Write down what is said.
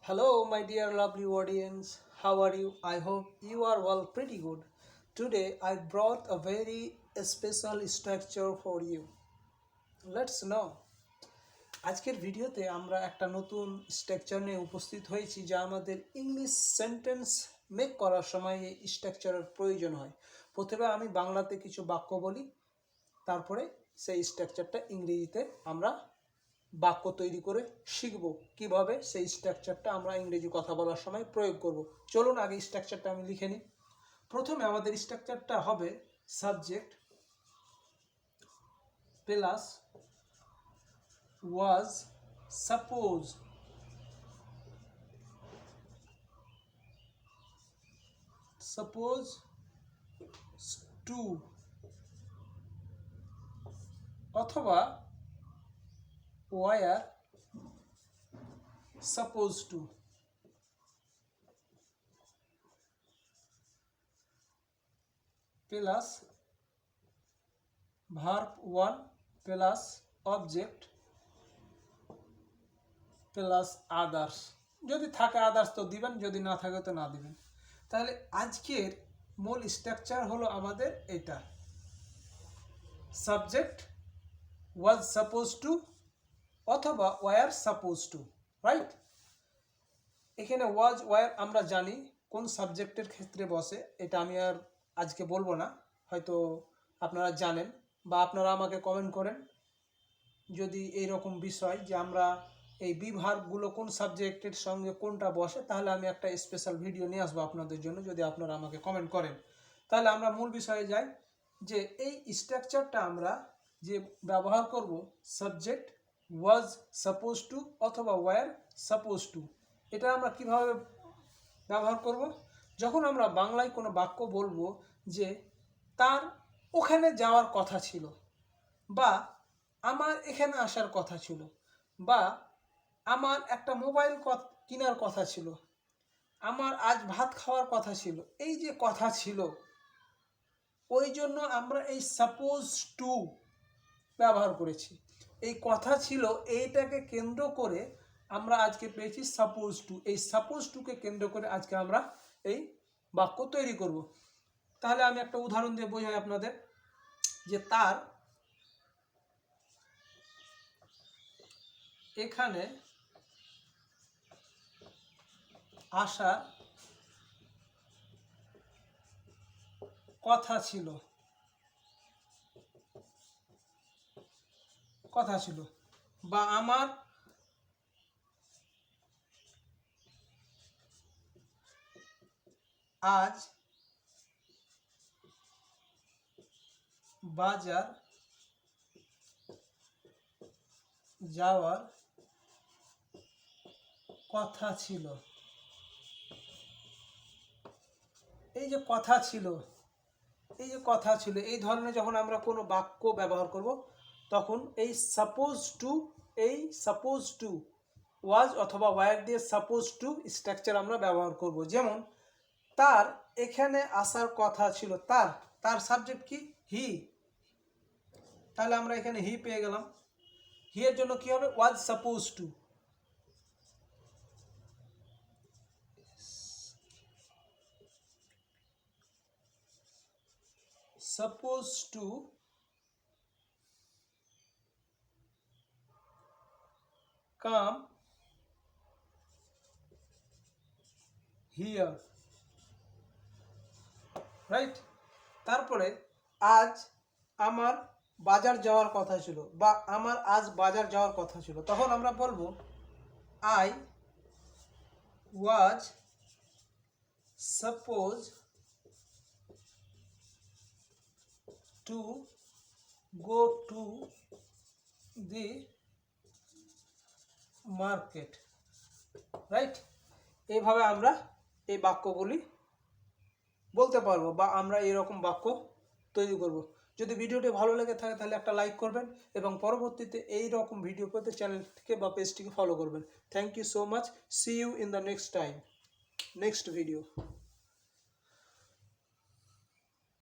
Hello, my dear lovely audience. How are you? I hope you are well, pretty good. Today, I brought a very special structure for you. Let's know. আজকের ভিডিওতে আমরা একটা নতুন structure নিয়ে উপস্থিত হয়েছি যা আমাদের ইংলিশ সেন্টেন্স মেক করার সময় এই স্ট্রাকচারের প্রয়োজন হয়। প্রথমে আমি বাংলাতে কিছু বাক্য বলি, তারপরে সেই স্ট্রাকচারটা ইংরেজিতে আমরা বাক্য তৈরি করে শিখব কিভাবে সেই স্ট্রাকচারটা আমরা ইংরেজি কথা বলার সময় প্রয়োগ করব। চলুন আগে স্ট্রাকচারটা আমি লিখে নিই। প্রথমে আমাদের স্ট্রাকচারটা হবে subject plus was suppose two অথবা were supposed to plus verb 1 plus object plus others। যদি থাকে আদার্স তো দিবেন, যদি না থাকে তো না দিবেন। তাহলে আজকের মূল স্ট্রাকচার হলো আমাদের এটা, সাবজেক্ট ওয়াজ সাপোজ টু অথবা ওয়ার সাপোজ টু, রাইট। এখানে ওয়াজ ওয়ার আমরা জানি কোন সাবজেক্টের ক্ষেত্রে বসে, এটা আমি আর আজকে বলবো না, হয়তো আপনারা জানেন বা আপনারা আমাকে কমেন্ট করেন যদি এই রকম বিষয় যে আমরা এই বিভাগগুলো কোন সাবজেক্টের সঙ্গে কোনটা বসে, তাহলে আমি একটা স্পেশাল ভিডিও নিয়ে আসবো আপনাদের জন্য, যদি আপনারা আমাকে কমেন্ট করেন। তাহলে আমরা মূল বিষয়ে যাই যে এই স্ট্রাকচারটা আমরা যে ব্যবহার করব, সাবজেক্ট ওয়াজ সাপোজ টু অথবা ওয়ার সাপোজ টু, এটা আমরা কিভাবে ব্যবহার করব? যখন আমরা বাংলায় কোনো বাক্য বলবো যে তার ওখানে যাওয়ার কথা ছিল, বা আমার এখানে আসার কথা ছিল, বা আমার একটা মোবাইল কেনার কথা ছিল, আমার আজ ভাত খাওয়ার কথা ছিল, এই যে কথা ছিল, ওই জন্য আমরা এই সাপোজ টু ব্যবহার করেছি। এই কথা ছিল এইটাকে কেন্দ্র করে আমরা আজকে পেয়েছি সাপোজ টু। এই সাপোজ টুকে কেন্দ্র করে আজকে আমরা এই বাক্য তৈরি করব। তাহলে আমি একটা উদাহরণ দিয়ে বোঝাই আপনাদের যে তার এখানে আসার কথা ছিল, বা আমার আজ বাজার যাওয়ার কথা ছিল। এই যে কথা ছিল, এই ধরনের যখন আমরা কোনো বাক্য ব্যবহার করব, তখন এই সাপোজ টু ওয়াজ অথবা ওয়ার দিয়ে সাপোজ টু স্ট্রাকচার আমরা ব্যবহার করব। যেমন তার এখানে আসার কথা ছিল, তার সাবজেক্ট কি? হি। তাহলে আমরা এখানে হি পেয়ে গেলাম। হি এর জন্য কি হবে? ওয়াজ suppose two. Supposed to come here, right. তারপরে আজ আমার বাজার যাওয়ার কথা ছিল, বা আমার আজ বাজার যাওয়ার কথা ছিল, তখন আমরা বলবো I was suppose to go to the market, right. এইভাবে আমরা এই বাক্যগুলি বলতে পারবো, বা আমরা এরকম বাক্য তৈরি করব। যদি ভিডিওটি ভালো লেগে থাকে তাহলে একটা লাইক করবেন, এবং পরবর্তীতে এই রকম ভিডিও পেতে চ্যানেলটিকে বা পেজটিকে ফলো করবেন। Thank you so much. See you in the next video.